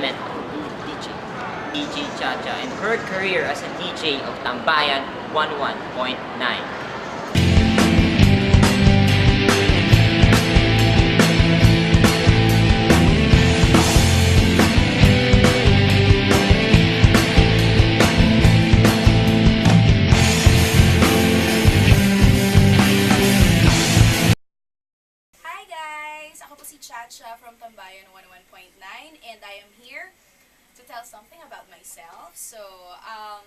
element of DJ. DJ Chacha and her career as a DJ of Tambayan 11.9. Chacha from Tambayan 101.9 and I am here to tell something about myself. So,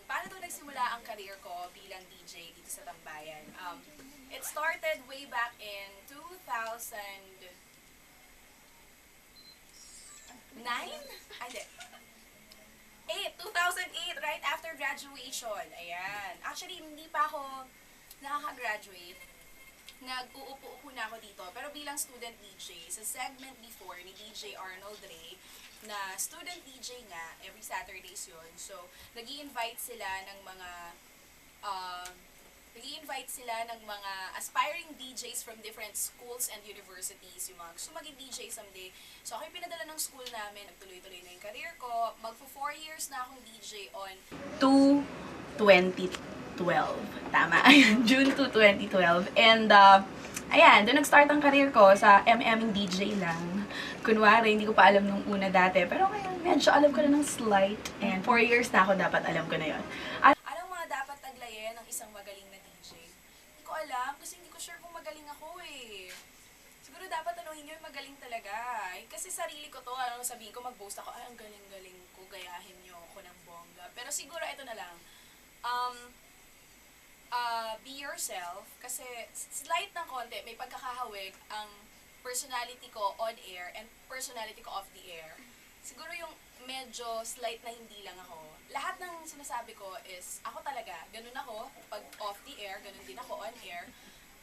paano ito nagsimula ang career ko bilang DJ dito sa Tambayan? It started way back in 2009? Ay, di. 2008, right after graduation. Ayan. Actually, hindi pa ako nakaka-graduate. Nag-uupo-upo na ako dito. Pero bilang student DJ, sa segment before ni DJ Arnold Ray, na student DJ nga, every Saturdays yun. So, nag-i-invite sila ng mga aspiring DJs from different schools and universities, yung mga gusto maging DJ someday. So, ako yung pinadala ng school namin, nagtuloy-tuloy na yung career ko. Magpo 4 years na akong DJ on 2012. Tama. June 2, 2012. And, ayan, doon nag-start ang career ko sa DJ lang. Kunwari, hindi ko pa alam nung una dati. Pero ngayon, medyo alam ko na ng slight. And 4 years na ako, dapat alam ko na yon. Anong mga dapat taglayin ng isang magaling na DJ? Hindi ko alam, kasi hindi ko sure kung magaling ako eh. Siguro dapat anuhin nyo yung magaling talaga. Kasi sarili ko to, sabihin ko, mag-boast ako, ay, ang galing-galing ko, gayahin nyo ako ng bongga. Pero siguro, ito na lang. Be yourself, kasi slight ng konti, may pagkakahawig ang personality ko on air and personality ko off the air. Siguro yung medyo slight na hindi lang ako. Lahat ng sinasabi ko is, ako talaga, ganun ako, pag off the air, ganun din ako on air.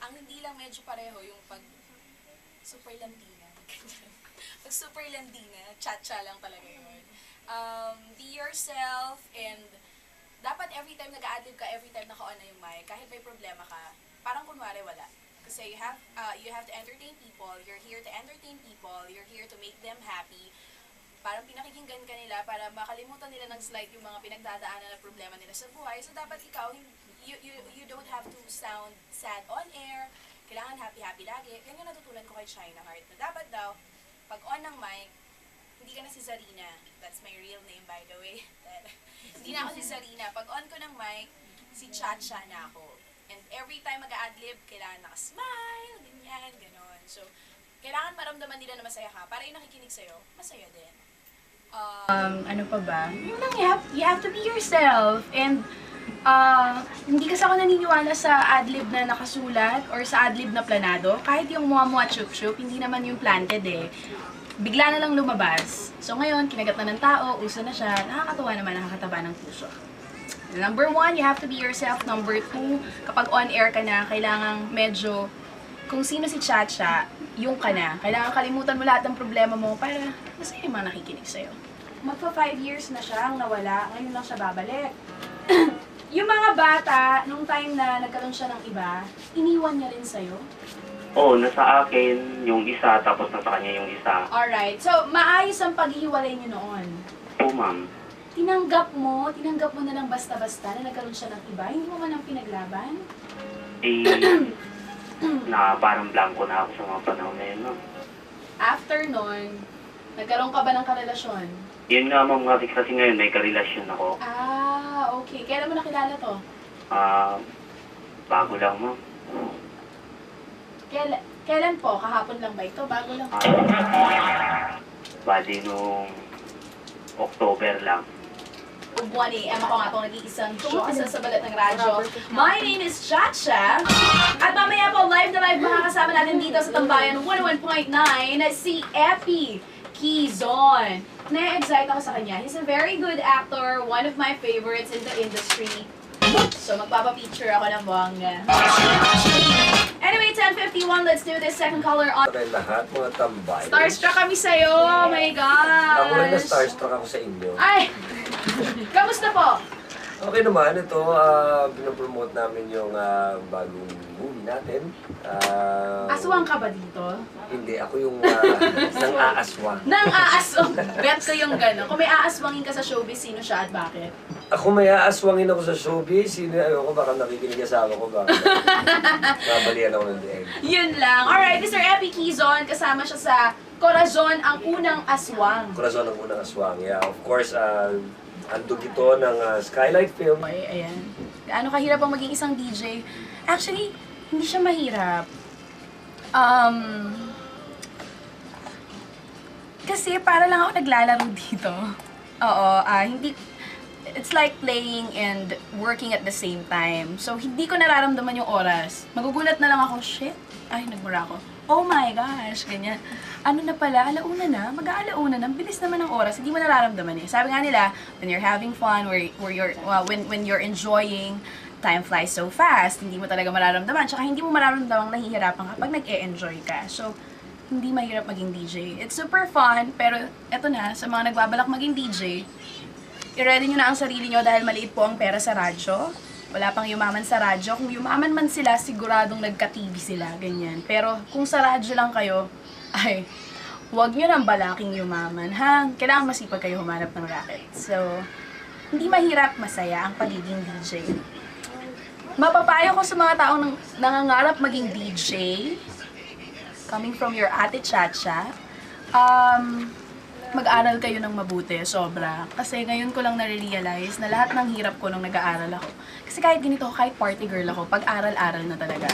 Ang hindi lang medyo pareho, yung pag super landina. Pag super landina, cha-cha lang talaga yun. Be yourself, and dapat every time nag-a-adlib ka, every time naka-on na yung mic, kahit may problema ka, parang kunwari wala. Kasi you have to entertain people, you're here to entertain people, you're here to make them happy. Parang pinakikinggan ka nila para makalimutan nila ng slight yung mga pinagdadaanan na problema nila sa buhay. So dapat ikaw, you don't have to sound sad on air, kailangan happy-happy lagi. Yan yung natutunan ko kay China Heart, na dapat daw, pag on ng mic, hindi ka na si Zarina. That's my real name, by the way. Hindi na ako si Zarina. Pag on ko ng mic, si Chacha na ako. And every time mag-a-adlib, kailangan naka-smile, ganyan, ganon. So, kailangan maramdaman nila na masaya ka. Para yung nakikinig sa'yo, masaya din. Ano pa ba? Yun lang, you have to be yourself. And, hindi kasi ako naniniwala sa adlib na nakasulat or sa adlib na planado. Kahit yung muwa-muwa chup-chup, hindi naman yung planted eh. Bigla na lang lumabas. So ngayon, kinagat na ng tao, uso na siya, nakakatuwa naman, nakakataba ng puso. Number 1, you have to be yourself. Number 2, kapag on-air ka na, kailangan medyo, kung sino si Chacha, yung ka na. Kailangan kalimutan mo lahat ng problema mo para masaya yung mga nakikinig sa'yo. Magpa 5 years na siya ang nawala, ngayon lang siya babalik. Yung mga bata, nung time na nagkaroon siya ng iba, iniwan niya rin sa'yo? Oo, nasa akin yung isa, tapos nasa kanya yung isa. Alright. So, maayos ang paghihiwalay niyo noon? Oo, ma'am. Tinanggap mo na lang basta-basta na nagkaroon siya ng iba? Hindi mo man ang pinaglaban? Parang blanco na ako sa mga panahon na yun, ma'am. After nun, nagkaroon ka ba ng karelasyon? Yun nga, ma'am, kasi ngayon may karelasyon ako. Okay. Kailan mo nakilala to? Bago lang, ma'am. Kailan po? Kahapon lang ba ito? Bago lang? Bali nung October lang. 1 AM ako nga itong nag-iisang show sa balat ng radyo. My name is Chacha. At mamaya po, live na live makakasama natin dito sa Tambayan 101.9 si Epi Quizon. Na-excite ako sa kanya. He's a very good actor, one of my favorites in the industry. So, magpapapicture ako ng bongga. Anyway, 10:51, let's do this second caller on. Lahat, mga tambay. Starstruck kami sa'yo, oh my gosh. Ako rin na starstruck ako sa inyo. Ay! Kamusta po? Okay naman, ito, pinapromote namin yung bagong movie natin. Aswang ka ba dito? Hindi, ako yung nang aaswang. Nang aaswang. Bet ko yung gano'n. Kung may aaswangin ka sa showbiz, sino siya at bakit? Ako may aaswangin ako sa showbiz, sino ayoko, baka nakikinig asawa ko, baka babalian ako ng dieg. Yun lang. Alright, Mr. Epi Quizon, kasama siya sa Corazon, ang unang aswang. Corazon ang unang aswang, yeah. Of course, andog ito ng Skylight Film. Okay, ayan. Gaano kahirap ang maging isang DJ? Actually, hindi siya mahirap. Kasi para lang ako naglalaro dito. Oo, hindi, it's like playing and working at the same time. So, hindi ko nararamdaman yung oras. Magugulat na lang ako, shit, ay, nagmura ako. Oh my gosh, ganyan. Ano na pala, alauna na, mag-aalauna na, bilis naman ng oras, hindi mo nararamdaman eh. Sabi nga nila, when you're having fun, when you're enjoying, time flies so fast, hindi mo talaga mararamdaman. Tsaka hindi mo mararamdaman nahihirapan kapag nag-e-enjoy ka. So, hindi mahirap maging DJ. It's super fun, pero eto na, sa mga nagbabalak maging DJ, i-ready nyo na ang sarili nyo dahil maliit po ang pera sa radyo. Wala pang yumaman sa radyo. Kung yumaman man sila, siguradong nagka-TV sila, ganyan. Pero kung sa radyo lang kayo, ay, huwag nyo nang balaking yumaman, ha? Kailangan masipag kayo humanap ng racket. So, hindi mahirap, masaya ang pagiging DJ. Mapapayo ko sa mga taong nangangarap maging DJ, coming from your Ate Chacha, mag-aral kayo ng mabuti, sobra. Kasi ngayon ko lang nare-realize na lahat ng hirap ko nung nag-aaral ako. Kasi kahit ganito, kahit party girl ako, pag-aral-aral na talaga.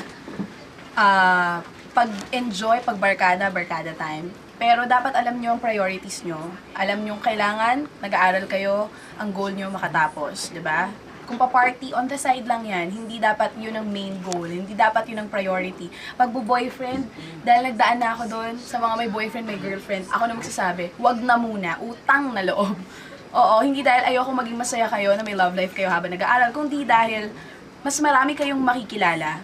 Pag-enjoy, pag-barkada, barkada time. Pero dapat alam nyo ang priorities nyo. Alam nyo kailangan, nag-aaral kayo, ang goal nyo makatapos, di ba? Kung pa-party, on the side lang yan. Hindi dapat yun ang main goal. Hindi dapat yun ang priority. Pag boyfriend, dahil nagdaan na ako doon sa mga may boyfriend, may girlfriend, ako na magsasabi, wag na muna, utang na loob. Oo, hindi dahil ayoko maging masaya kayo na may love life kayo habang nag-aaral, kundi dahil mas marami kayong makikilala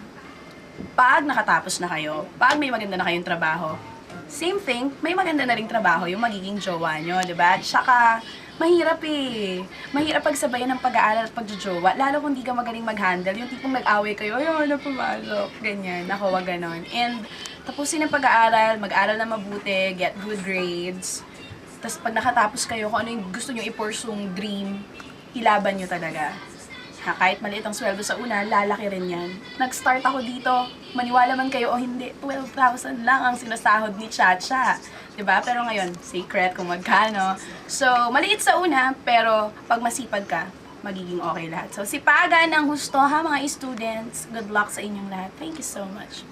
pag nakatapos na kayo, pag may maganda na kayong trabaho. Same thing, may maganda na ring trabaho yung magiging jowa nyo, diba? Tsaka, mahirap eh. Mahirap pagsabayan ng pag-aaral at pagjojowa. Lalo kung di ka magaling mag-handle. Yung tipong nag-away kayo, ayun, na pumasok. Ganyan. Ako, wag ganon. And, tapusin ang pag-aaral, mag-aaral na mabuti, get good grades. Tapos pag nakatapos kayo, kung ano yung gusto nyo i-pursue dream, ilaban nyo talaga. Ha, kahit maliit ang sweldo sa una, lalaki rin yan. Nag-start ako dito, maniwala man kayo o hindi, 12,000 lang ang sinasahod ni Chacha. Diba? Pero ngayon, secret kung magkano. So, maliit sa una, pero pag masipag ka, magiging okay lahat. So, sipagan ang husto ha mga students. Good luck sa inyong lahat. Thank you so much.